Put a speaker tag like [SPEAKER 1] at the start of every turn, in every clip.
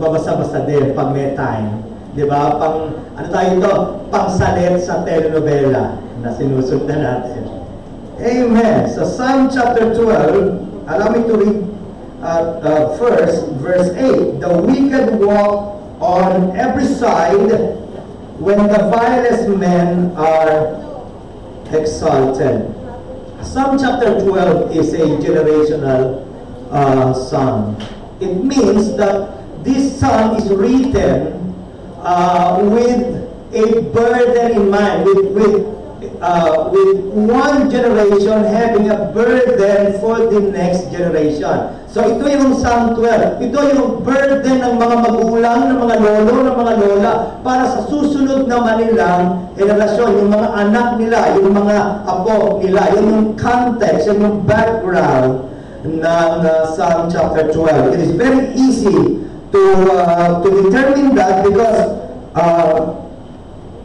[SPEAKER 1] magbabasa-basa din pag may time. Di ba? Ano tayo ito? Pangsalit sa telenovela na sinusundan natin. Amen. So Psalm chapter 12, allow me to read first, verse 8. The wicked walk on every side when the vilest men are exalted. Psalm chapter 12 is a generational psalm. It means that this psalm is written with a burden in mind, with one generation having a burden for the next generation. So ito yung Psalm 12. Ito yung burden ng mga magulang, ng mga lolo, ng mga lola para sa susunod naman nilang henerasyon, yung mga anak nila, yung mga apo nila. Yun yung context, yun yung background ng Psalm chapter 12. It is very easy to determine that because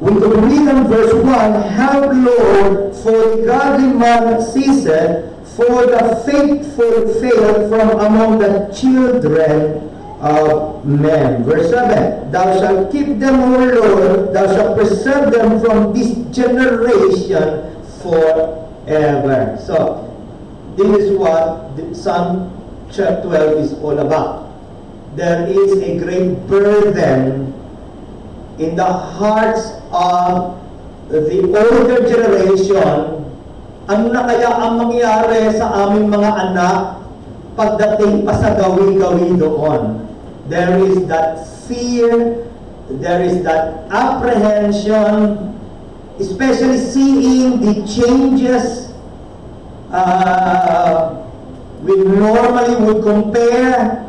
[SPEAKER 1] we could read in verse 1, help Lord, for the godly man ceaseth, for the faithful fail from among the children of men. Verse 7, thou shalt keep them, O Lord, thou shalt preserve them from this generation forever. So, this is what Psalm chapter 12 is all about. There is a great burden in the hearts of the older generation. Ano na kaya ang mangyari sa aming mga anak pagdating pa sa gawi-gawi doon? There is that fear, there is that apprehension, especially seeing the changes we normally would compare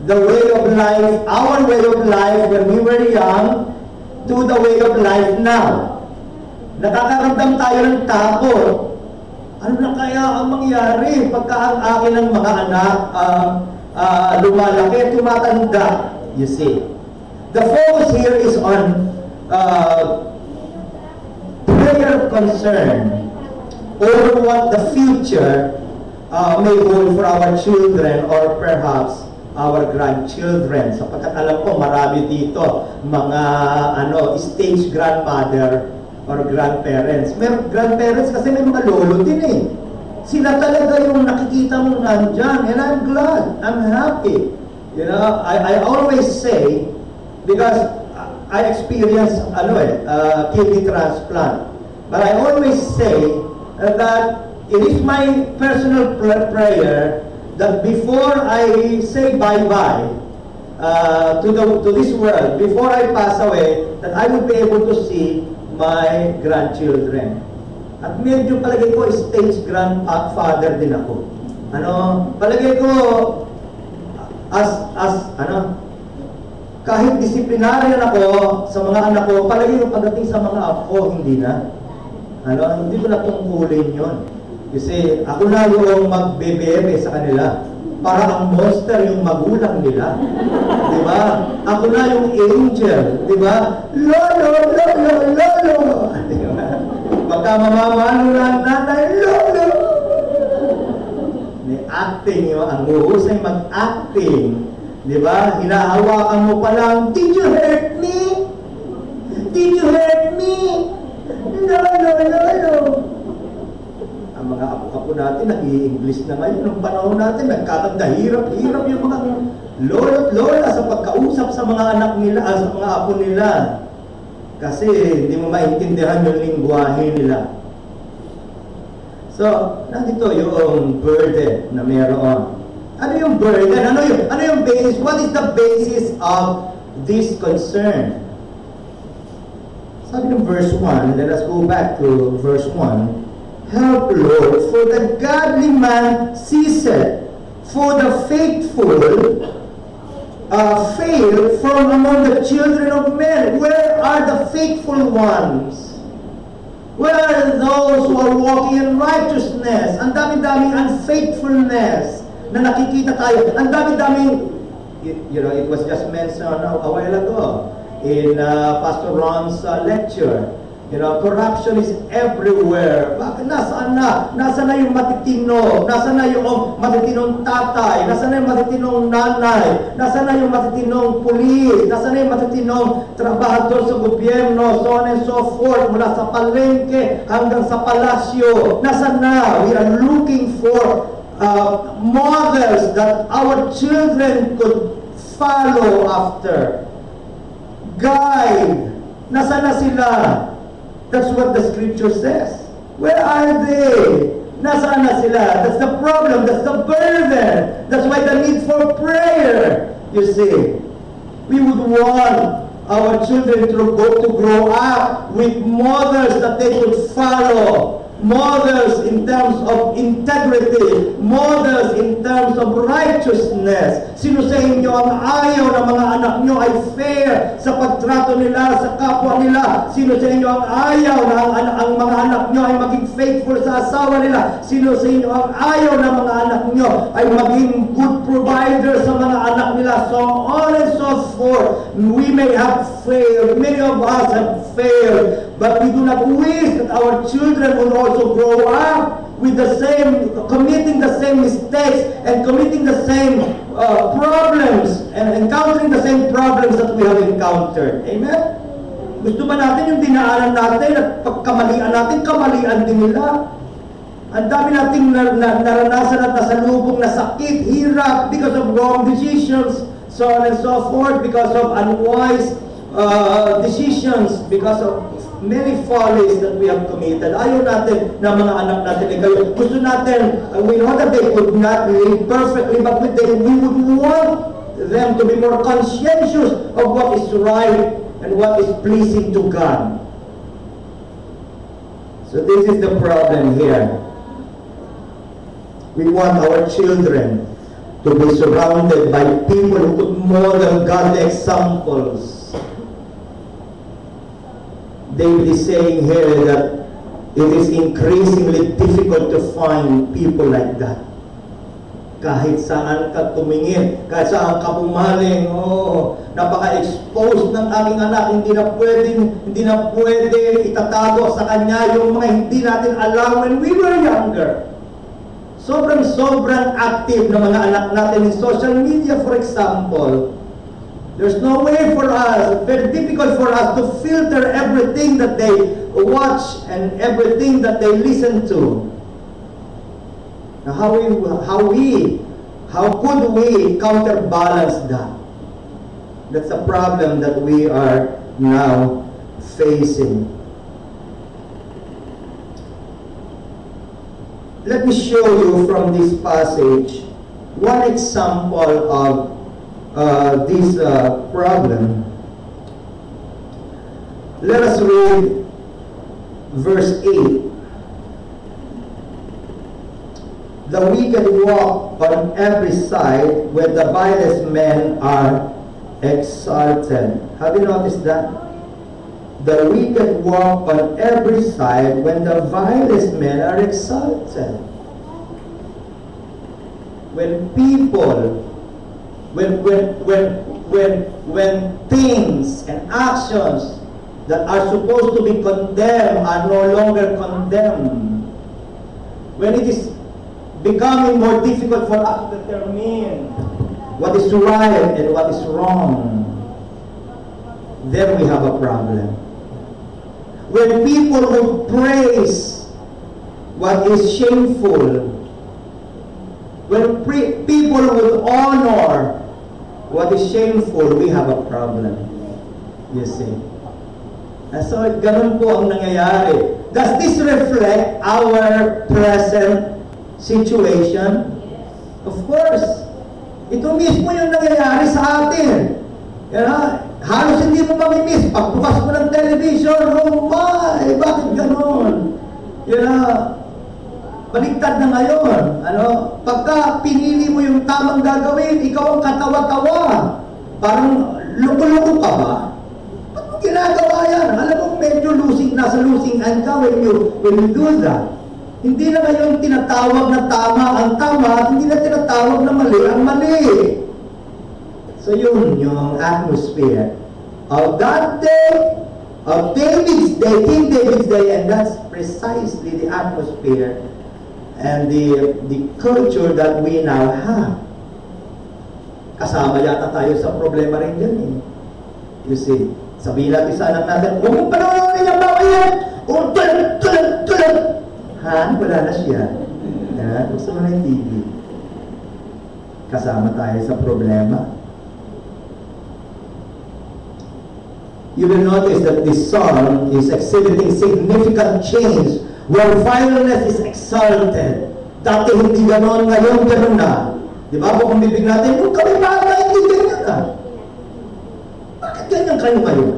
[SPEAKER 1] the way of life, our way of life when we were young, to the way of life now. Nakakaramdam tayo ng takot. Ano na kaya ang mangyari pagka ang akin ng mga anak lumalaki, tumatanda? You see. The focus here is on prayer concern over what the future may hold for our children or perhaps our grandchildren. Sapagkat alam ko marami dito mga stage grandmother or grandparents. May grandparents kasi may mga lolo din eh. Sila talaga yung nakikita mo nandyan. And I'm glad. I'm happy. You know, I always say, because I experienced kidney transplant. But I always say that it is my personal prayer that before I say bye-bye to this world, before I pass away, that I will be able to see my grandchildren. At medyo palagay ko stage grandfather din ako. Palagay ko kahit disiplinaryan ako sa mga anak ko, palagay ko pagdating sa mga apo, hindi na. Hindi ko na tungkulin yun. Kasi ako na yung magbebebe sa kanila. Para ang monster yung magulang nila. Diba? Ako na yung angel. Diba? Lolo, lolo, lolo. Diba? Pagka mamamano lang nanay, lolo. May acting yun. Ang uhusay mag-acting. Diba? Hinahawakan mo pa lang, did you hurt me? Did you hurt me? Lolo, lolo. Ang mga apo-apo natin, nag-i-English na ngayon. Nung panahon natin, nagkakanda, hirap-hirap yung mga lolo't lola sa pagkausap sa mga anak nila, sa mga apo nila. Kasi hindi mo maintindihan yung lingwahe nila. So, nandito yung burden na meron. Ano yung burden? Ano yung basis? What is the basis of this concern? Sabi ng verse 1, let us go back to verse 1. Help, Lord, for the godly man ceaseth, for the faithful fail from among the children of men. Where are the faithful ones? Where are those who are walking in righteousness? Ang dami-daming unfaithfulness na nakikita tayo. Ang dami-daming, it was just mentioned a while ago in Pastor Ron's lecture. You know, corruption is everywhere. Bakit? Nasaan na? Nasaan na yung matitino? Nasaan na yung matitinong tatay? Nasaan na yung matitinong nanay? Nasaan na yung matitinong pulis? Nasaan na yung matitinong trabahador sa gobyerno? So on and so forth. Mula sa palengke hanggang sa palasyo. Nasaan na? We are looking for models that our children could follow after. Guide. Nasaan na sila? That's what the scripture says. Where are they? Nasaan na sila? That's the problem. That's the burden. That's why the need for prayer. You see, we would want our children to grow up with models that they could follow. Models in terms of integrity, models in terms of righteousness. Sino sa inyo ang ayaw na mga anak nyo ay fair sa pagtrato nila sa kapwa nila? Sino sa inyo ang ayaw na ang mga anak nyo ay maging faithful sa asawa nila? Sino sa inyo ang ayaw na mga anak nyo ay maging good provider sa mga anak nila? So on and so forth. We may have failed, many of us have failed, but we do not wish that our children will also grow up with the same, committing the same mistakes and committing the same problems and encountering the same problems that we have encountered. Amen? Gusto ba natin yung dinaanan natin at pagkamalian natin, kamalian din nila? Ang dami nating naranasan at nasalubong na sakit, hirap because of wrong decisions, so on and so forth, because of unwise decisions, because of many follies that we have committed. Ayaw natin na mga anak natin ay kayo. Gusto natin, we know that they could not live perfectly, but we would want them to be more conscientious of what is right and what is pleasing to God. So this is the problem here. We want our children to be surrounded by people who could model godly examples. David is saying here that it is increasingly difficult to find people like that. Kahit saan ka tumingin, kahit saan ka pumaling, napaka-exposed ng aming anak, hindi na pwede itatago sa kanya yung mga hindi natin alam when we were younger. Sobrang active na mga anak natin in social media, for example. There's no way for us, very difficult for us to filter everything that they watch and everything that they listen to. Now, how could we counterbalance that? That's a problem that we are now facing. Let me show you from this passage one example of this problem. Let us read verse 8. The wicked walk on every side when the vilest men are exalted. Have you noticed that? The wicked walk on every side when the vilest men are exalted. When people when things and actions that are supposed to be condemned are no longer condemned, when it is becoming more difficult for us to determine what is right and what is wrong, then we have a problem. When people will praise what is shameful, when people will honor what is shameful, we have a problem. You see? And so, ganun po ang nangyayari. Does this reflect our present situation? Of course. Ito mismo yung nangyayari sa atin. Halos hindi mo mamimiss. Pagbukas mo ng television, oh my, bakit ganun? Baligtad na ngayon. Pagka pinili mo yung tamang gagawin, ikaw ang katawa-tawa. Parang loko-loko ka ba? Ba't mo ginagawa yan? Alam mo, medyo nasa losing end ka when you do that. Hindi na ngayon tinatawag na tama ang tama at hindi na tinatawag na mali ang mali. So yun yung atmosphere of that day of David's day, King David's day, and that's precisely the atmosphere and the culture that we now have. Kasama yata tayo sa problema rin dyan eh. You see, sabihin natin sa anak natin, huwag mong panoorin yung bawal yan! Tulad! Ha? Wala na siya. Gusto mo na yung TV. Kasama tayo sa problema. You will notice that this song is exhibiting significant change where violence is exalted. Dati hindi ganon, ngayon ganon na. Di ba? Kung bibig natin, kung kami bata, hindi ganyan na. Bakit ganyan kayo ngayon?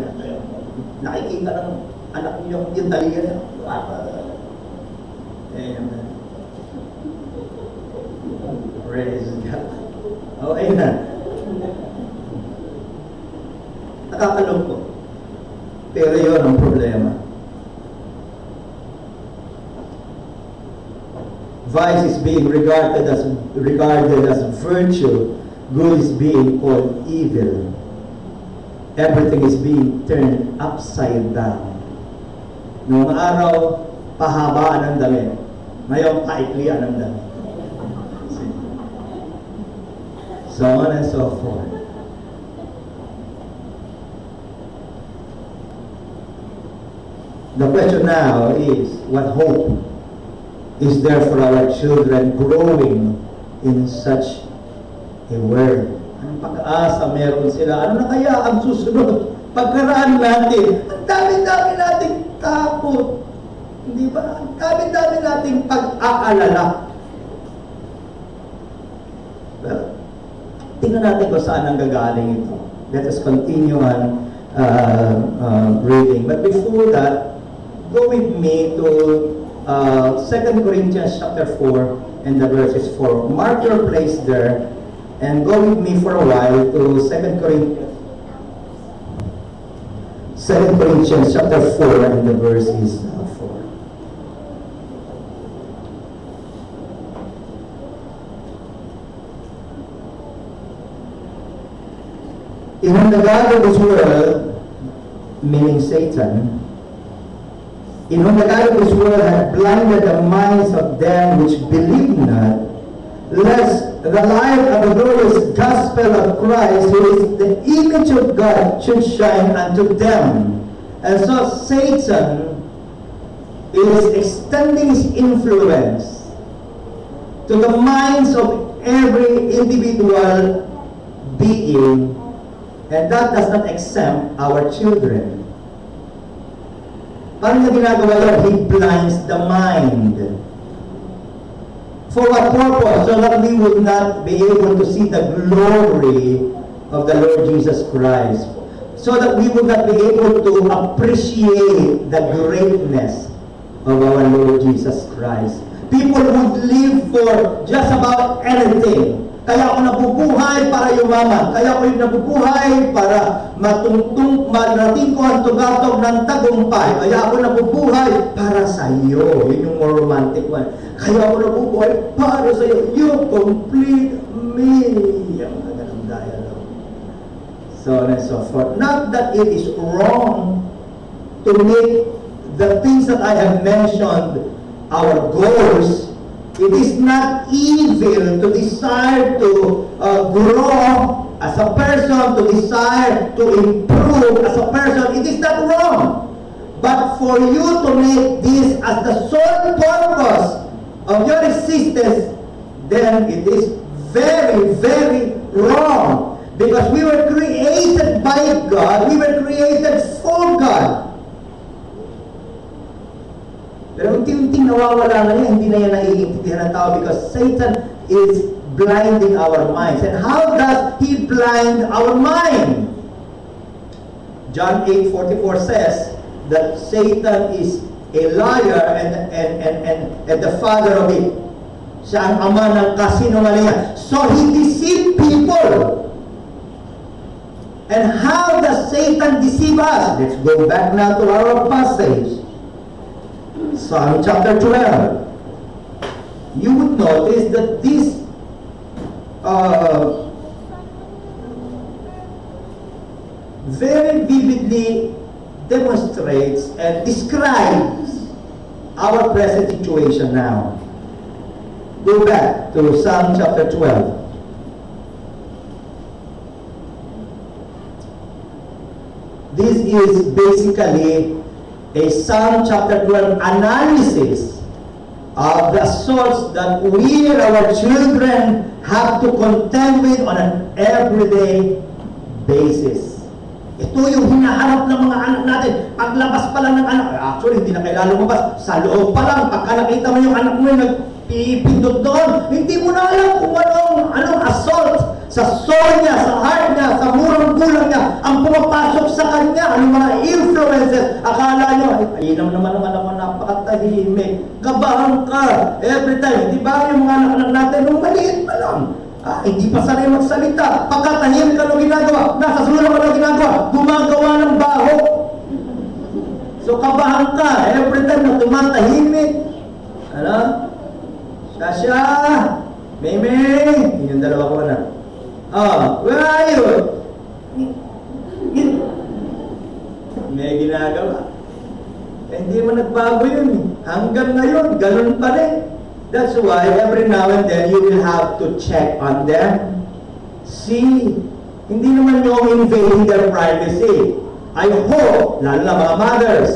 [SPEAKER 1] Nakikita ng anak niyo yung taligan niya. Amen. Praise God. Okay na. Nakakalungkot. Pero yun ang problema. Vice is being regarded as virtue. Good is being called evil. Everything is being turned upside down. Noong araw, pahabaan ng damit. Ngayon, kaiklian ng damit. So on and so forth. The question now is, what hope is there for our children growing in such a world? Anong pag-asa meron sila? Ano na kaya ang susunod? Pagkaraan natin, ang dami-dami nating takot. Hindi ba? Ang dami-dami nating pag-aalala. Well, tingnan natin kung saan ang gagaling ito. Let us continue on reading. But before that, go with me to 2 Corinthians chapter 4 and the verses 4. Mark your place there and go with me for a while to 2 Corinthians chapter 4 and the verses 4. In the God of this world, meaning Satan, in whom the God of this world had blinded the minds of them which believe not, lest the light of the glorious gospel of Christ, who is the image of God, should shine unto them. And so Satan is extending his influence to the minds of every individual being, and that does not exempt our children. Paano niya ginagawa yun? He blinds the mind. For what purpose? So that we would not be able to see the glory of the Lord Jesus Christ. So that we would not be able to appreciate the greatness of our Lord Jesus Christ. People would live for just about anything. Kaya ako nabubuhay para yumaman. Kaya ako nabubuhay para marating ko ang tugatog ng tagumpay. Kaya ako nabubuhay para sa iyo. Yun yung more romantic one. Kaya ako nabubuhay para sa iyo. You complete me. Yung ganang dialogue. So on and so forth. Not that it is wrong to make the things that I have mentioned our goals. It is not evil to desire to grow as a person, to desire to improve as a person. It is not wrong. But for you to make this as the sole purpose of your existence, then it is very, very wrong. Because we were created by God. We were created for God. Pero unti-unti nawawala na yan, hindi na yan naiintindihan ng tao because Satan is blinding our minds. And how does he blind our mind? John 8:44 says that Satan is a liar and the father of it. Siya ang ama ng kasinungalingan. So he deceived people. And how does Satan deceive us? Let's go back now to our passage. Psalm chapter 12. You would notice that this very vividly demonstrates and describes our present situation now. Go back to Psalm chapter 12. This is basically a Psalm chapter 12 analysis of the assaults that we and our children have to contend with on an everyday basis. Ito yung hinaharap ng mga anak natin. Paglabas pa lang ng anak, actually hindi na kailangan lumabas. Sa loob pa lang, pagka nakita mo yung anak mo yung nagpipindot doon, hindi mo na alam kung anong assault sa soul niya, sa heart niya, sa murang gulang niya, ang pumapasok sa kanya, anong mga influences. Akala nyo, ay naman ang anak ko, napakatahimik, kabahan ka, every time. Di ba yung mga anak natin, nung maliit pa lang, hindi pa sanay magsalita, pagkatahimik ka nung ginagawa, nasa sulong ka nung ginagawa, gumagawa ng baho. So kabahan ka, every time na tumatahimik. Ano? Sasha, Meme, yun yung dalawa ko na. Where are you? May ginagawa. Hindi mo nagbago yun. Hanggang ngayon, ganun pa rin. That's why every now and then you will have to check on them. See, hindi naman yung invading their privacy. I hope, lalo na mga mothers,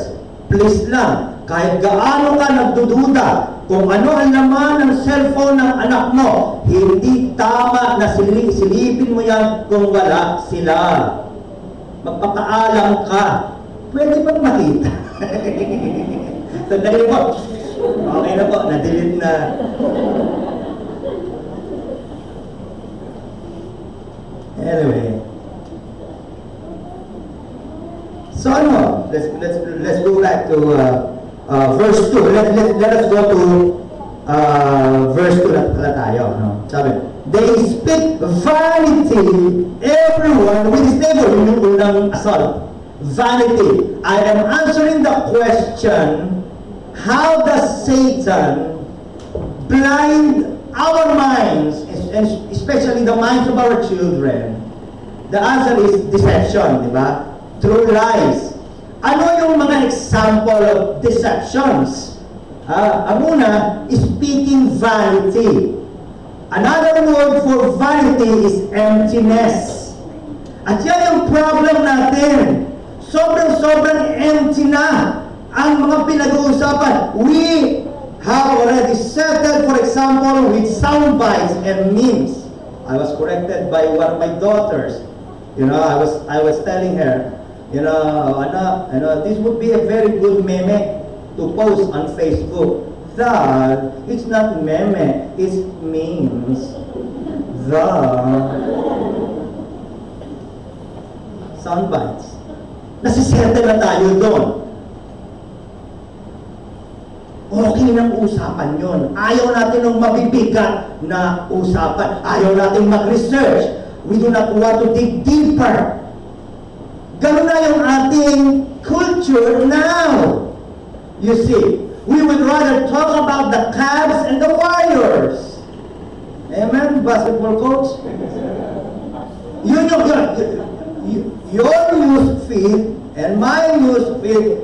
[SPEAKER 1] please lang, kahit gaano ka nagdududa kung ano ang laman ng cellphone ng anak mo, hindi tama na silipin mo yan kung wala sila. Magpapaalam ka. Pwede bang makita? Sandali mo. Okay na po, na-delete na. Anyway. So ano, let's go back to verse 2. Let us go to verse 2 na pala tayo. No? Sabi, they speak vanity, everyone with his neighbor. Yung unang assault. Vanity. I am answering the question, how does Satan blind our minds, especially the minds of our children? The answer is deception, di ba? Through lies. Ano yung mga example of deceptions? Ang una, speaking vanity. Another word for vanity is emptiness. At yan yung problem natin. Sobrang empty na ang mga pinag-uusapan. We have already settled, for example, with sound bites and memes. I was corrected by one of my daughters. You know, I was telling her, you know, this would be a very good meme to post on Facebook. That, it's not meme, it's memes. The sound bites. Nasisettle na tayo doon. Okay ng usapan yun. Ayaw natin ng mabibigat na usapan. Ayaw natin mag-research. We do not want to dig deeper. Ganun na yung ating culture now. You see, we would rather talk about the Cavs and the Warriors. Amen, basketball coach? Yun your news feed and my news feed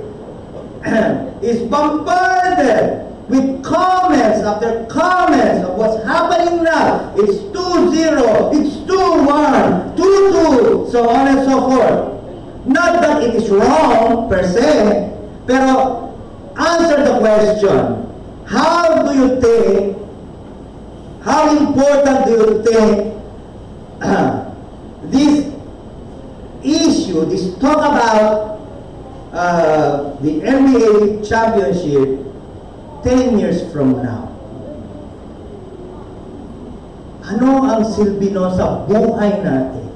[SPEAKER 1] is bombarded with comments after comments of what's happening now. It's 2-0, it's 2-1, 2-2, so on and so forth. Not that it is wrong per se, pero answer the question, how do you think, how important do you think this issue, this talk about the NBA championship 10 years from now? Ano ang silbi nun sa buhay natin?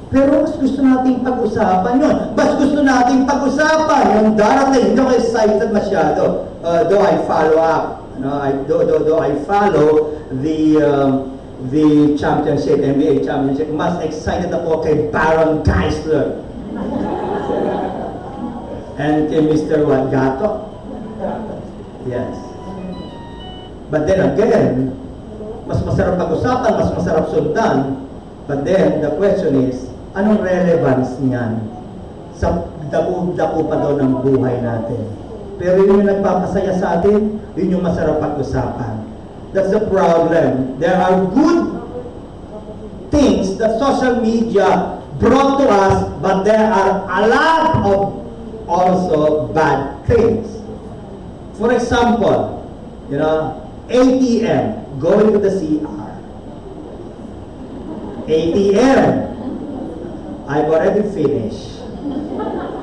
[SPEAKER 1] Pero mas gusto nating pag-usapan yun. Mas gusto nating pag-usapan yung darating. Hindi ako excited masyado. Though I follow up. Though I follow the championship, NBA championship, mas excited ako kay Baron Geisler. And kay Mr. Gato. Yes. But then again, mas masarap pag-usapan, mas masarap sundan. But then, the question is, anong relevance niyan sa dako-dako pa daw ng buhay natin. Pero yun yung nagpapasaya sa atin, yun yung masarap pag-usapan. That's the problem. There are good things that social media brought to us, but there are a lot of also bad things. For example, ATM, going to the CR. ATM, I've already finished.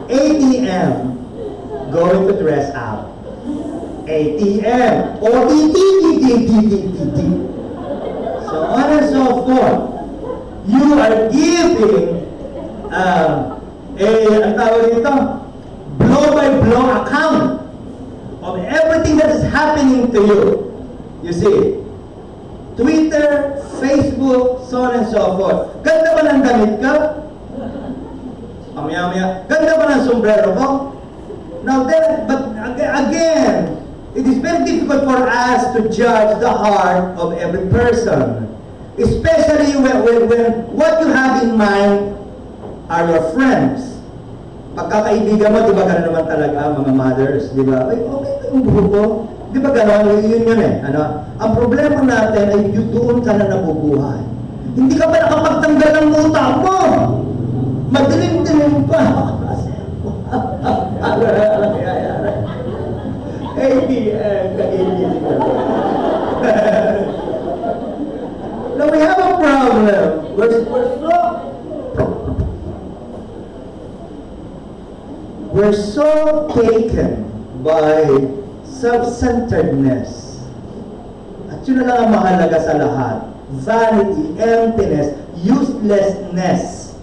[SPEAKER 1] ATM, going to dress up. ATM, OTT, so on and so forth. You are giving ang tawag dito, blow-by-blow account of everything that is happening to you. You see, Twitter, Facebook, so on and so forth. Ganda ba ng damit ka? Mamaya-maya, ganda ba ng sombrero ko? Now then, but again, it is very difficult for us to judge the heart of every person. Especially when what you have in mind are your friends. Pagkakaibigan mo, di ba gano'n naman talaga, mga mothers, di ba? Ay, okay yung buho ko. Di ba gano'n? Yun eh. Ang problema natin ay doon ka na nabubuhay. Hindi ka pa nakapagtanggal ng muta mo. Madilim-dilim pa. ATM, kainin ka. Now we have a problem. We're so taken by self-centeredness. At yun na lang ang mahalaga sa lahat. Vanity, emptiness, uselessness.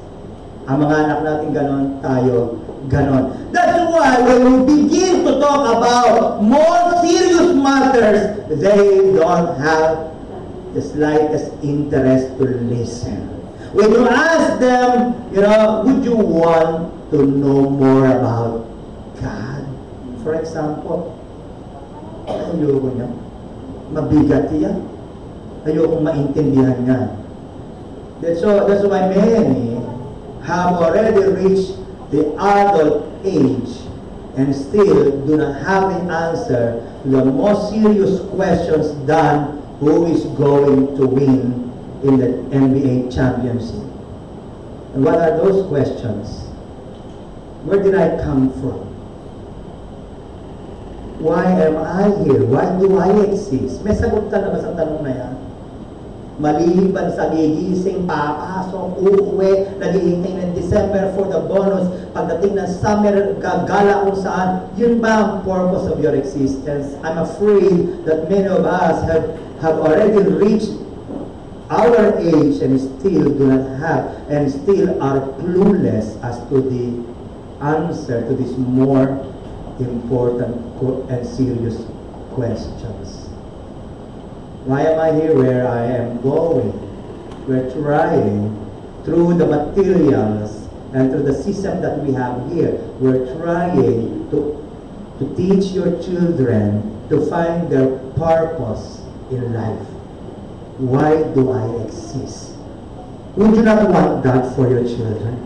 [SPEAKER 1] Ang mga anak natin ganon, tayo ganon. That's why when we begin to talk about more serious matters, they don't have the slightest interest to listen. When you ask them, would you want to know more about God? For example, ayoko niya. Mabigat yan. Ayoko maintindihan niya. That's why many have already reached the adult age and still do not have an answer to the most serious questions than who is going to win in the NBA championship. And what are those questions? Where did I come from? Why am I here? Why do I exist? May sagot ka na ba sa tanong na yan? Maliban sa gigising, papasok, uuwi, naghihintay ng December for the bonus, pagdating ng summer, gagala kung saan, yun ba ang purpose of your existence? I'm afraid that many of us have already reached our age and still do not have, and still are clueless as to the answer to these more important and serious questions. Why am I here? Where I am going? We're trying through the materials and through the system that we have here. We're trying to teach your children to find their purpose in life. Why do I exist? Would you not want that for your children?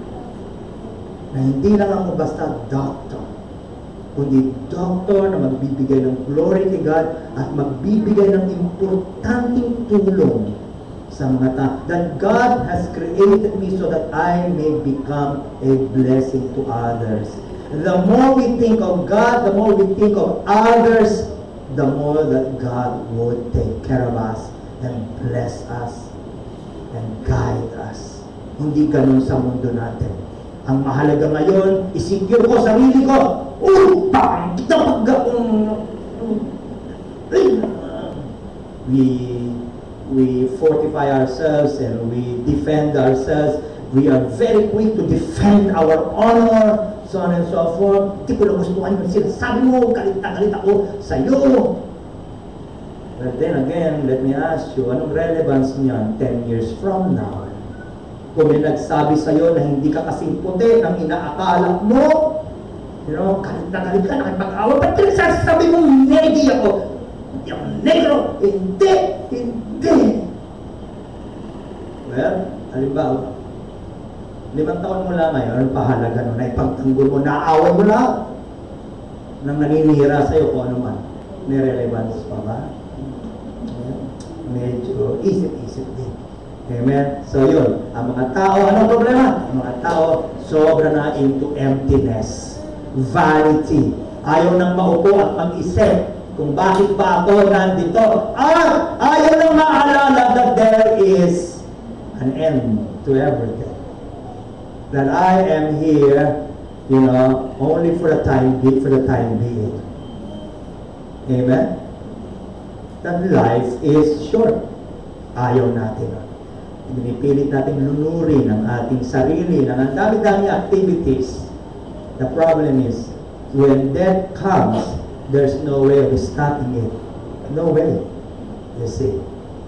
[SPEAKER 1] Na hindi lang ako basta doctor, kundi doctor na magbibigay ng glory kay God at magbibigay ng importanteng tulong sa mga tao. That God has created me so that I may become a blessing to others. The more we think of God, the more we think of others, the more that God would take care of us and bless us and guide us. Hindi ganun sa mundo natin. Ang mahalaga ngayon, isecure ko sarili ko. We fortify ourselves and we defend ourselves. We are very quick to defend our honor, so on and so forth. Hindi ko lang gustuhan yung sinasabi mo, galit ako sa'yo. But then again, let me ask you, anong relevance niyan 10 years from now? Kung may nagsabi sa'yo na hindi ka kasing puti ng inaakala mo, galit ka, nakipag-awal, ba't sasabi mo, negi ako? Hindi ako negro. Hindi. Well, halimbawa, 5 taon mo lang ngayon, ano pahalaga nun? Na ipagtanggol mo, naaway mo lahat nang naninira sa'yo kung ano man. May relevance pa ba? Medyo isip-isip din. Amen? So yun, ang mga tao, anong problema? Ang mga tao, sobra na into emptiness, vanity. Ayaw nang maupo at mag-isip kung bakit ba ako nandito. At ayaw nang maalala that there is an end to everything. That I am here, only for the time being. Amen? That life is short. Ayaw natin. Pinipilit natin lunurin ang ating sarili ng ang dami-dami activities. The problem is, when death comes, there's no way of stopping it. No way. You see,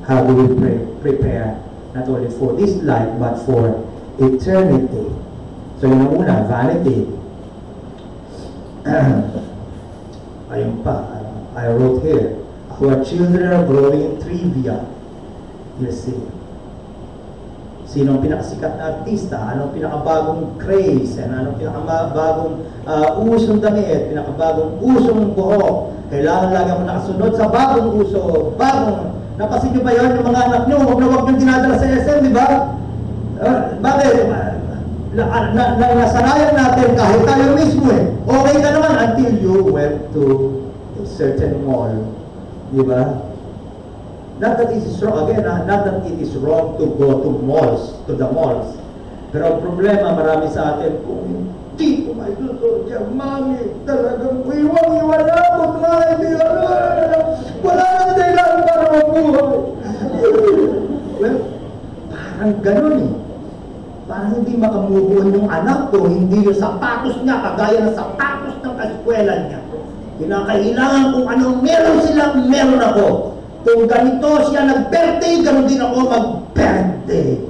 [SPEAKER 1] how do we prepare not only for this life, but for eternity? So yun ang una, vanity. Ayun pa, I wrote here, our children are growing in trivia. You see. Sinong pinakasikat na artista? Anong pinakabagong craze? Anong pinakabagong usong damit? Pinakabagong usong buhok? Kailangan lagi ako nakasunod sa bagong uso. Napasin nyo ba yun? Yung mga anak nyo, huwag nyo dinadala sa SM, di ba? Bakit? Nasanayan natin kahit tayo mismo eh. Okay ka naman until you went to a certain mall. Di ba? Not that it is wrong, again, not that it is wrong to go to the malls. Pero ang problema, marami sa atin, kung hindi ko may gusto siya, mami, talagang iwan ako, mami, wala nang dahilan para mabuhay. Well, parang ganun eh. Parang hindi makamubuhan yung anak ko, hindi yung sapatos niya, kagaya ng sapatos ng kaskwela niya. Kinakailangan kung anong meron sila, meron ako. Kung ganito siya nag-birthday, gano'n din ako mag-birthday.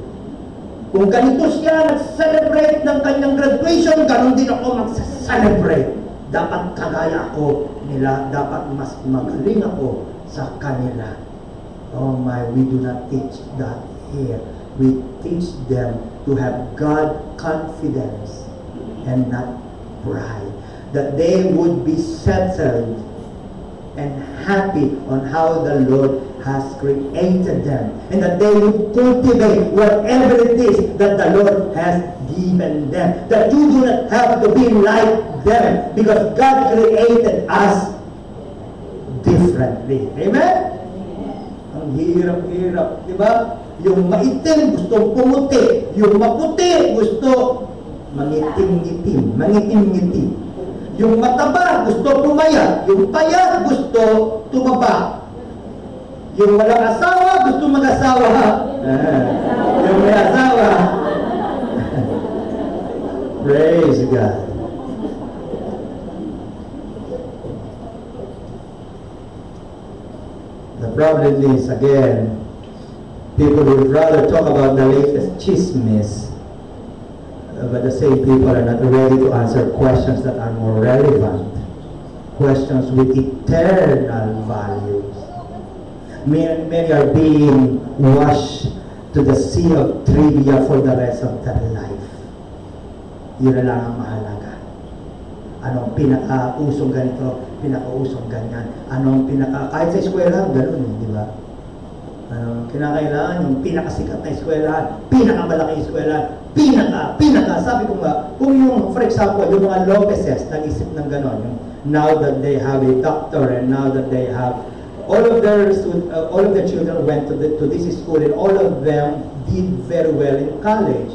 [SPEAKER 1] Kung ganito siya nag-celebrate ng kanyang graduation, gano'n din ako mag-celebrate. Dapat kagaya ako nila, dapat mas magaling ako sa kanila. Oh my, we do not teach that here. We teach them to have God confidence and not pride. That they would be settled and happy on how the Lord has created them. And that they would cultivate whatever it is that the Lord has given them. That you do not have to be like them because God created us differently. Amen? Ang hirap-hirap, di ba? Yung maitim, gustong pumuti. Yung maputi, gusto mangitim-ngitim. Yung mataba, gusto pumayat. Yung payat, gusto tumaba. Yung walang asawa, gusto mag-asawa. Yung may asawa. Praise God. The problem is, again, people would rather talk about the latest chismes, but the same people are not ready to answer questions that are more relevant, questions with eternal values. Many are being washed to the sea of trivia for the rest of their life. Yun na lang ang mahalaga. Anong pinaka-usong ganito, pinaka-usong ganyan. Kahit sa eskwela, gano'n eh, di ba? Kinakailangan yung pinakasikat na eskwelahan, pinakamalaking eskwelahan, sabi ko nga, kung yung, for example, yung mga Lopezes, nag-isip ng gano'n, now that they have a doctor and now that they have, all of their children went to this school and all of them did very well in college.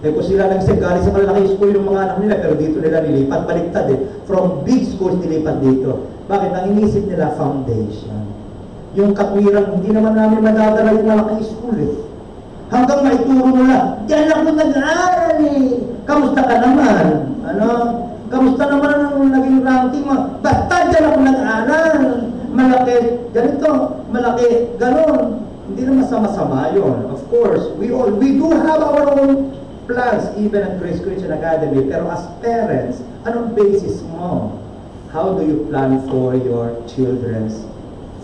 [SPEAKER 1] Eh kung sila nagsagali sa malalaking school yung mga anak nila, pero dito nila nilipat, baliktad eh. From big schools nilipat dito. Bakit? Ang inisip nila, foundation. Yung katwiran, hindi naman namin madadala yung malaking school eh. Hanggang maituro mo lang, diyan ako nag-aaral eh. Kamusta ka naman? Kamusta naman ang naging ranking mo? Basta diyan ako nag-aaral. Malaki, ganito, malaki, ganon. Hindi naman sama-sama yun. Of course, we do have our own plans, even at Grace Christian Academy. Pero as parents, anong basis mo? How do you plan for your children's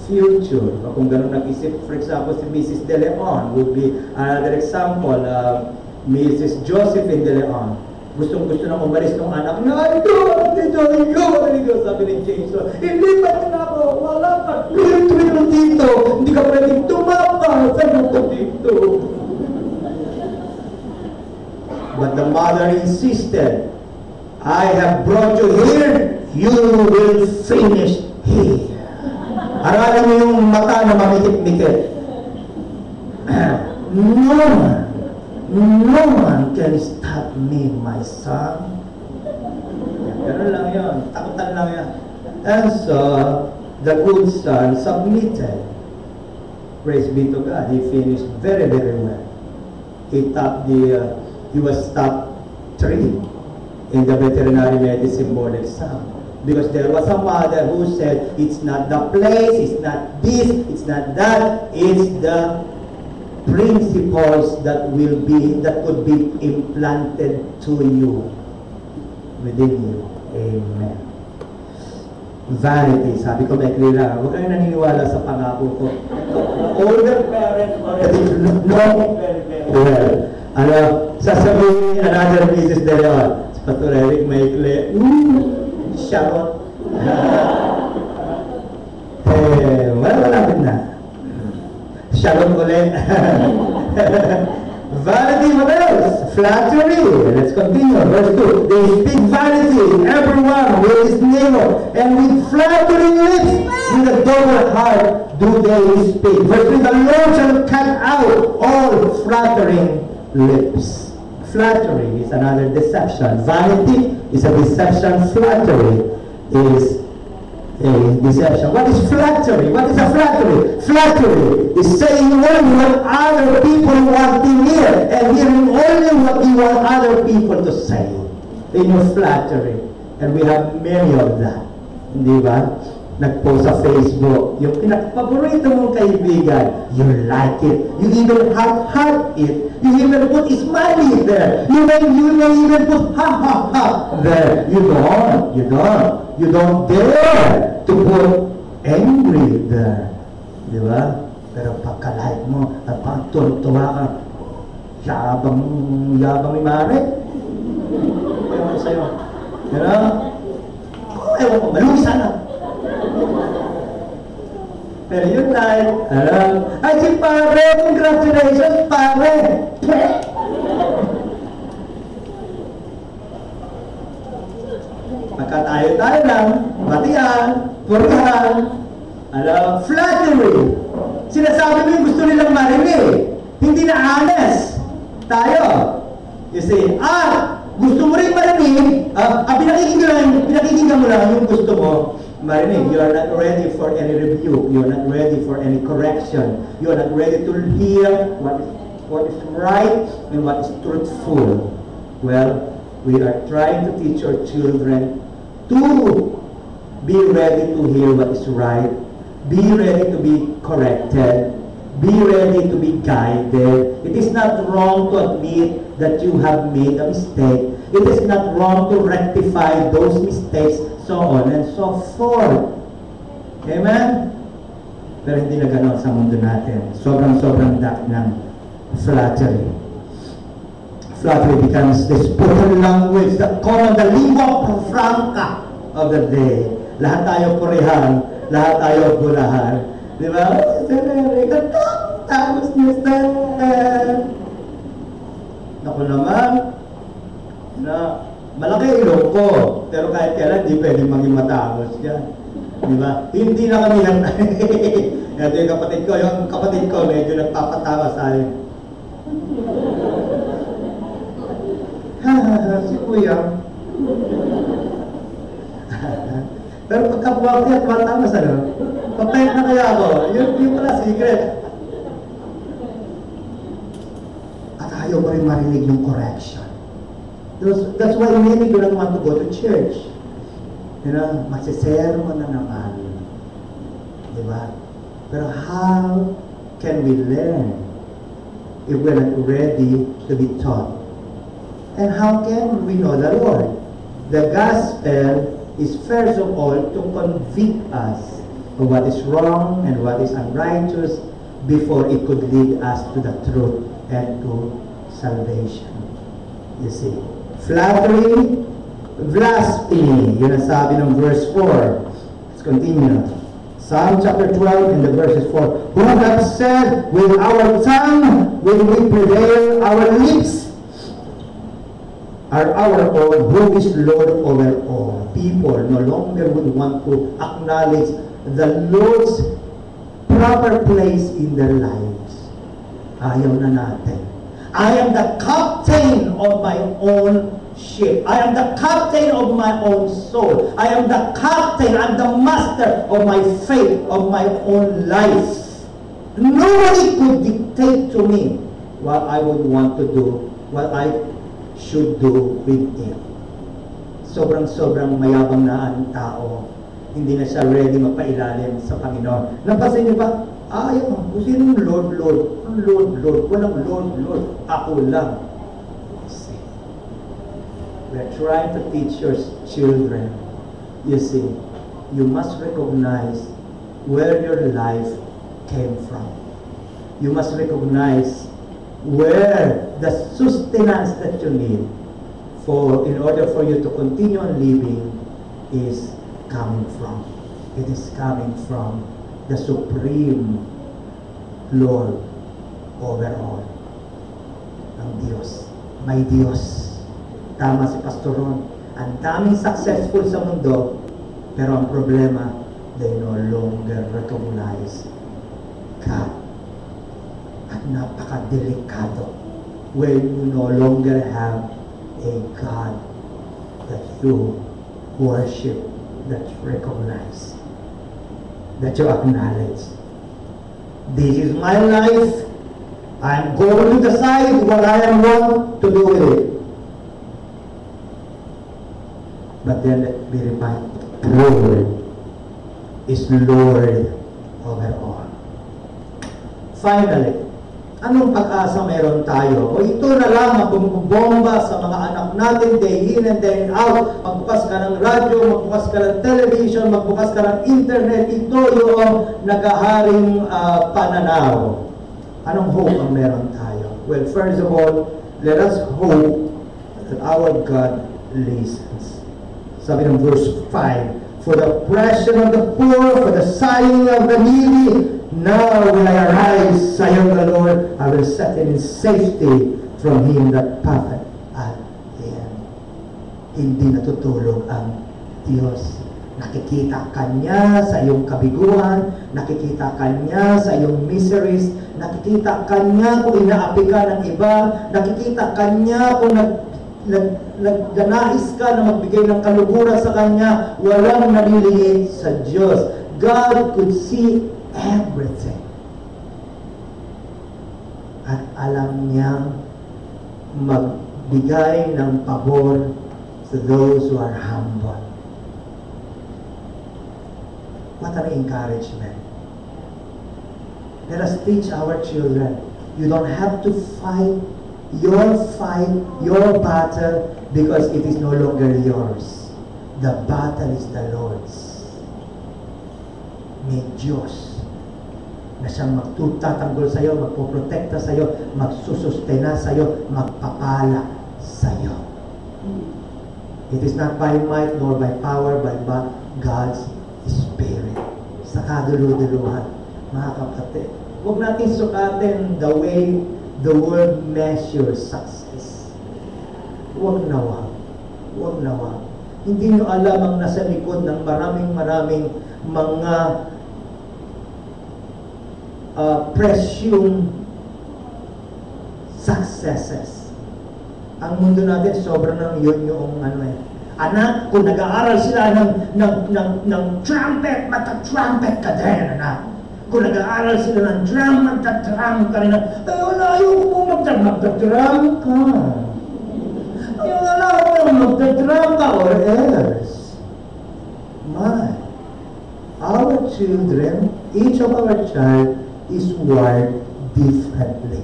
[SPEAKER 1] future? Kung gano'n nag-isip, for example, si Mrs. De Leon would be another example. Mrs. Josephine De Leon. Gustong-gusto na umalis ng anak na, ito, sabi ni Jason, ilipat na ako, wala ka, twirl dito, hindi ka pwedeng tumapa, sabi ko dito. But the mother insisted, I have brought you here, you will finish here. Aralin mo yung mata na mamikit-mikit. No one can stop me, my son. Ganun lang yun. Takutan lang yan. And so, the good son submitted. Praise be to God. He finished very, very well. He was top 3 in the veterinary medicine board exam. Because there was a mother who said, it's not the place, it's not this, it's not that, it's the principles that could be implanted to you, within you. Amen. Vanity. Sabi ko, may clear. Huwag kayong naniniwala sa pangako ko. Older parents already know very, very well. Sasabihin another Mrs. De Leon. Si Pastor Eric may clear. Charot. Malapit na. Charot ulit. Vanity, what else? Flattery. Let's continue. Verse 2. They speak vanity, everyone with his neighbor, and with flattering lips, with a double heart do they speak. Verse 3. The Lord shall cut out all flattering lips. Flattery is another deception. Vanity is a deception. Flattery is a deception. What is flattery? What is a flattery? Flattery is saying only what other people want to hear and hearing only what you want other people to say in your flattery. And we have many of that. Di ba? Nag-post sa Facebook, yung pinaka-paborito mong kaibigan, you like it. You even heart it. You even put smiley there. You may even put ha there. You don't dare to put angry there. Di ba? Pero pagka-like mo, at pag-tuwa ka, yabang ni Mare. Ewan ko sa'yo. You know? Ewan ko, maluwi sana. Pero yun like, ay si pare, congratulations pare. Pagka tayo lang, batian, purihan, flattery. Sinasabi mo yung gusto nilang marinig. Hindi na honest. Tayo. You see, gusto mo rin marinig, pinakikinggan mo lang yung gusto mo. Marinig, you are not ready for any rebuke. You are not ready for any correction. You are not ready to hear what is right and what is truthful. Well, we are trying to teach our children to be ready to hear what is right, be ready to be corrected, be ready to be guided. It is not wrong to admit that you have made a mistake. It is not wrong to rectify those mistakes, so on and so forth. Amen? Pero hindi na gano'n sa mundo natin. Sobrang daki ng flattery. Flattery becomes the spoken language, the lingua franca of the day. Lahat tayo purihan, lahat tayo bulahan. Di ba? Tapos niyo sa naku naman, na malaki ilong ko, pero kahit kailan di pwede maging matangos yan. Di ba? Hindi na kami ito yung kapatid ko medyo nagpapatawa sa akin. Si Kuya. Pero pagkabuwag niya, tumatamas papayag na kaya ako. Yun pala secret. At ayaw pa rin marinig yung correction. That's why many do not want to go to church. You know, masisermon na naman. Diba? Pero how can we learn if we're not ready to be taught? And how can we know the Lord? The gospel is first of all to convict us of what is wrong and what is unrighteous before it could lead us to the truth and to salvation. You see, flattery, blasphemy. Yun ang sabi ng verse 4. Let's continue. Psalm chapter 12 in the verses 4. Who hath said, with our tongue will we prevail, our lips are our own, who is Lord over all. People no longer would want to acknowledge the Lord's proper place in their lives. Ayaw na natin. I am the captain of my own ship. I am the captain of my own soul. I am the captain, I'm the master of my fate, of my own life. Nobody could dictate to me what I would want to do, what I should do with it. Sobrang mayabang na ang tao. Hindi na siya ready mapailalim sa Panginoon. Napansin niyo ba? Ayaw, kung sinong Lord, Lord. Ang Lord, Lord. Walang Lord, Lord. Ako lang. See, we're trying to teach your children. You see, you must recognize where your life came from. You must recognize where the sustenance that you need in order for you to continue on living is coming from. It is coming from the Supreme Lord over all. Ang Diyos. May Diyos. Tama si Pastor Ron. Ang daming successful sa mundo, pero ang problema, they no longer recognize God. At napaka-delikado when you no longer have a God that you worship, that you recognize, that you acknowledge. This is my life. I'm going to decide what I am going to do with it. But then let me remind, Lord is Lord over all. Finally, anong pag-asa meron tayo? O ito na lang ang bumubomba sa mga anak natin day in and day out. Magbukas ka ng radyo, magbukas ka ng television, magbukas ka ng internet. Ito yung nagaharing pananaw. Anong hope ang meron tayo? Well, first of all, let us hope that our God listens. Sabi ng verse 5, for the oppression of the poor, for the sighing of the needy, now will I arise, saith the Lord, I will set him in safety from him that puffeth at him. Hindi natutulog ang Diyos. Nakikita ka niya sa iyong kabiguan, nakikita ka niya sa iyong miseries, nakikita ka niya kung inaapi ka ng iba, nakikita ka niya kung nagdanais ka na magbigay ng kaluguran sa Kanya. Walang naliliit sa Diyos. God could see everything. At alam niyang magbigay ng pabor to those who are humble. What an encouragement. Let us teach our children. You don't have to fight, your battle, because it is no longer yours. The battle is the Lord's. May Diyos na siyang magtutatanggol sa iyo, magpoprotekta sa iyo, magsusustena sa iyo, magpapala sa iyo. It is not by might nor by power, but by God's Spirit. Sa kaduluduluhan, mga kapatid, huwag natin sukatin the way the world measures success. Huwag nawa. Huwag nawa. Hindi nyo alam ang nasa likod ng maraming mga presyong successes. Ang mundo natin, sobrang nang yun yung anak, kung nag-aaral sila ng trumpet, mata-trumpet ka din, anak. Kung nag-aaral sila ng drum, magta-drum ka rin. Wala, ayaw ko magta-drum ka. Wala ko magta-drum ka or else. Our children, each of our child is wired differently.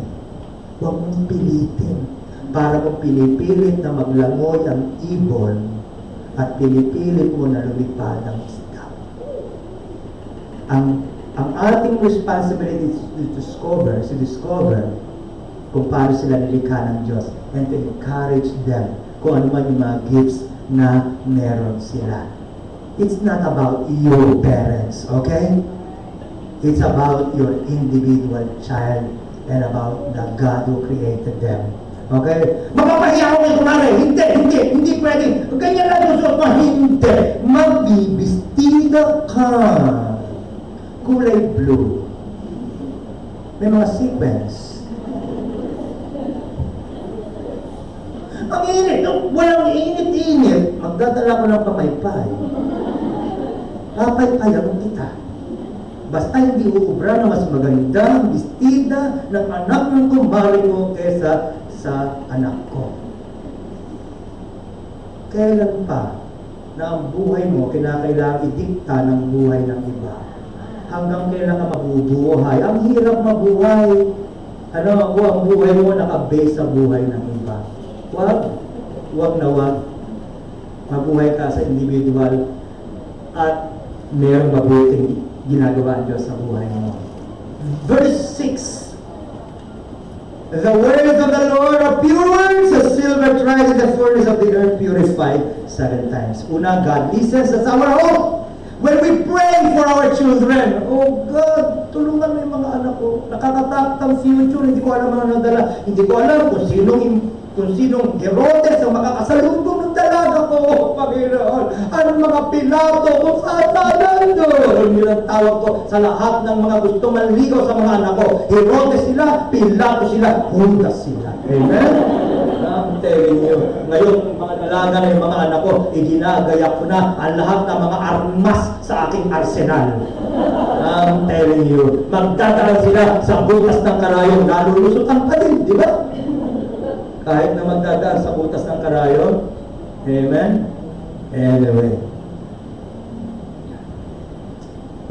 [SPEAKER 1] Huwag mong pilitin. Para kung pinipilit na maglangoy ang ibon at pinipilit mo na lumipad ang isda. Ang ating responsibility is to discover kung paano sila nilikha ng Diyos, and to encourage them kung ano man yung mga gifts na meron sila. It's not about your parents, okay? It's about your individual child and about the God who created them. Okay? Mapapahiya ako kay kumare. Hindi pwede. Ganyan lang yung suot mo. Hindi. Magbibistida ka. Kulay blue. May mga sequence. Ang init. Walang init-init. Magdadala ko ng pamaypay. Papaypayan kita. Basta hindi uubra na mas maganda ang bestida ng anak ng kumare mo kesa sa anak ko. Kailan pa na ang buhay mo kinakailangan idikta ng buhay ng iba? Hanggang kailan ka mabubuhay? Ang hirap mabuhay. Ang buhay mo nakabase sa buhay ng iba. Wag na wag. Mabuhay ka sa individual at mayroong mabuting ginagawa ang Diyos sa buhay mo. Verse 6. The words of the Lord are pure, as silver tried in the furnace of the earth, purified 7 times. Una, God listens. That's our hope. When we pray for our children, oh God, tulungan mo yung mga anak ko. Nakakatakot ang future. Hindi ko alam ang nadala. Hindi ko alam kung sinong Herodes ang makakasalubong ng dalaga ko, Panginoon. Anong mga Pilato kung saan nandun. Nilang tawag ko sa lahat ng mga gusto manligaw sa mga anak ko. Herodes sila, Pilato sila, Judas sila. Amen? I'm telling you, ngayon mga dalaga na yung mga anak ko, iginagaya ko na ang lahat ng mga armas sa aking arsenal. I'm telling you, magdadala sila sa butas ng karayong, nalulusutan pa din, di ba? Kahit na magdadaan sa butas ng karayon. Amen? Anyway.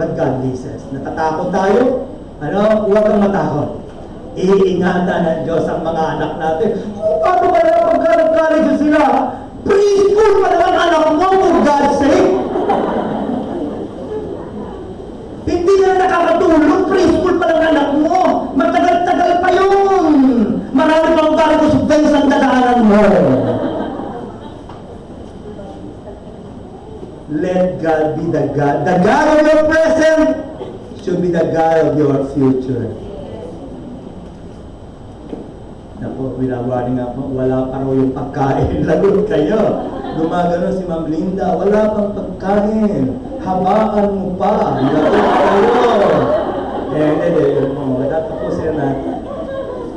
[SPEAKER 1] But God listens. Natatakot tayo? Huwag kang matakot. Iingatan ng Diyos ang mga anak natin. Paano ba na pagkarag-karag sila? Preschool pa naman anak mo, for God's sake! Hindi na nakakatulog, preschool pa lang anak mo. Matagal-tagal pa yun. Marami pang karagos sa dadaanan mo. Let God be the God. The God of your present should be the God of your future. Naku, winawari nga po, wala pa raw yung pagkain. Lagot kayo. Gumagano si Ma'am Linda, wala pang pagkain. Habaan mo pa. Lagot kayo. Tatapusin na.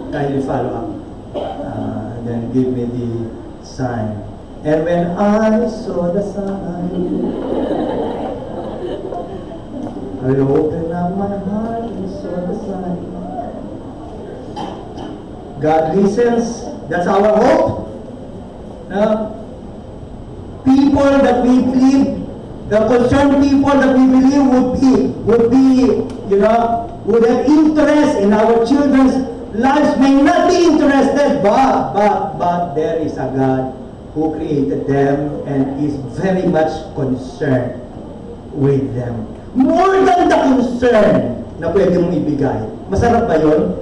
[SPEAKER 1] Kindly follow up. And then give me the sign. And when I saw the sign, I opened up my heart and saw the sign. God listens. That's our hope. Now, people that we believe, the concerned people that we believe would have interest in our children's lives may not be interested, but there is a God who created them and is very much concerned with them. More than the concern na pwede mong ibigay. Masarap ba yun?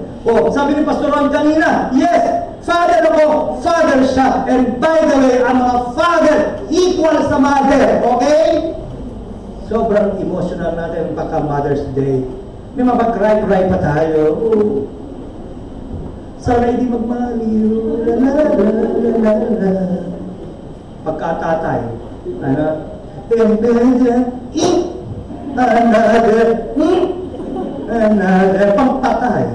[SPEAKER 1] Sabi ni Pastor Ron kanina, yes, father ako, father siya. And by the way, ang mga father equal sa mother, okay? Sobrang emotional natin pagka Mother's Day. May mapag-cry pa tayo. Sana hindi magmaliw. Pagkatatay. Another pangtatay.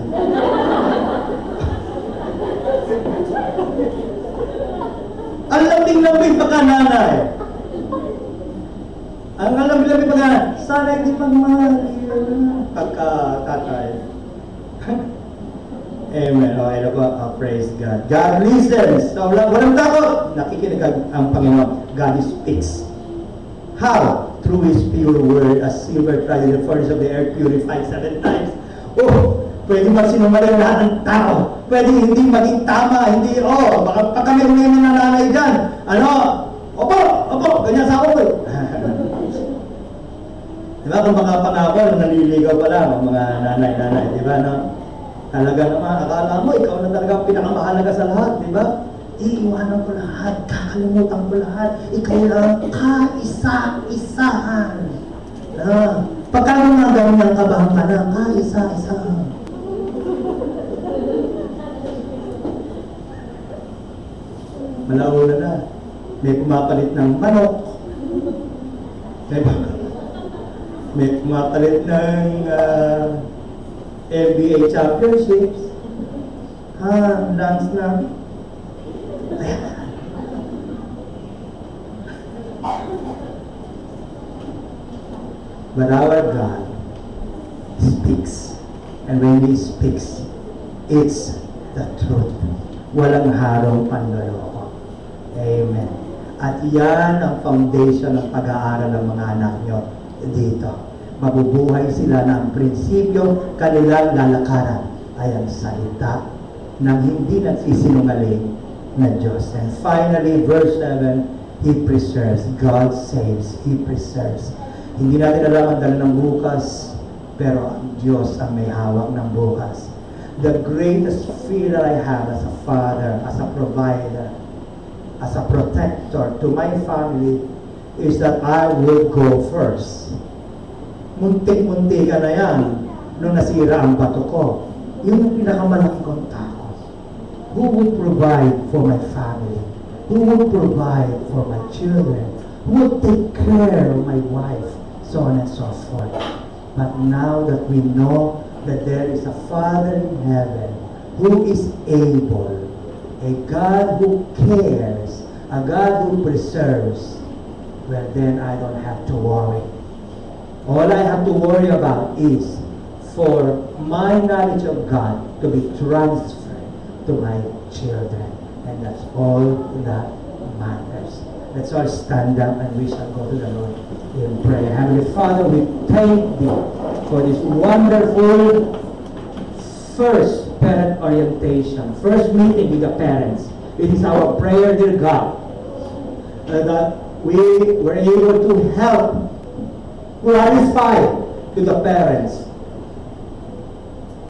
[SPEAKER 1] Ang lambing-lambing pagka-nanay. Ang lambing-lambing pagka-nanay. Sana hindi magmaliw. Pagka-tatay. Amen. Okay na po. Praise God. God listens. So, walang takot. Nakikinig ang Panginoon. God speaks. How? Through His pure word, as silver tried in the furnace of the earth, purified 7 times. Pwede ba sinungaling lahat ng tao? Pwede hindi maging tama. Hindi, baka kami umimin na nanay dyan. Opo, ganyan sa ako. Diba kung mga pangako, naliligaw pa lang ang mga nanay, diba, no? Talaga naman, akala mo, ikaw na talaga ang pinakamahalaga sa lahat, di ba? Iiwanan ko lahat, kakalimutan ko lahat, ikaw lang, kaisa-isahan. Pagka mga ganyan kabahan ka na, kaisa-isahan. Malaula na. May pumapalit ng manok. May pumapalit ng NBA championships. Dance na. But our God speaks. And when He speaks, it's the truth. Walang harong panloloko. Amen. At yan ang foundation ng pag-aaral ng mga anak nyo dito. Mabubuhay sila na ang prinsipyo kanilang lalakaran ay ang salita ng hindi nagsisinungaling na Diyos. And finally, verse 7, He preserves. God saves. He preserves. Hindi natin alam ang dala ng bukas, pero ang Diyos ang may hawak ng bukas. The greatest fear that I have as a father, as a provider, as a protector to my family is that I will go first. Muntik-muntik ka na yan nung nasira ang bato ko. Yun ang pinakamalaki kong takot. Who would provide for my family? Who would provide for my children? Who would take care of my wife? So on and so forth. But now that we know that there is a Father in heaven who is able, a God who cares, a God who preserves, well then I don't have to worry. All I have to worry about is for my knowledge of God to be transferred to my children. And that's all that matters. Let's all stand up and we shall go to the Lord in prayer. Heavenly Father, we thank Thee for this wonderful first parent orientation, first meeting with the parents. It is our prayer, dear God, that we were able to help clarify to the parents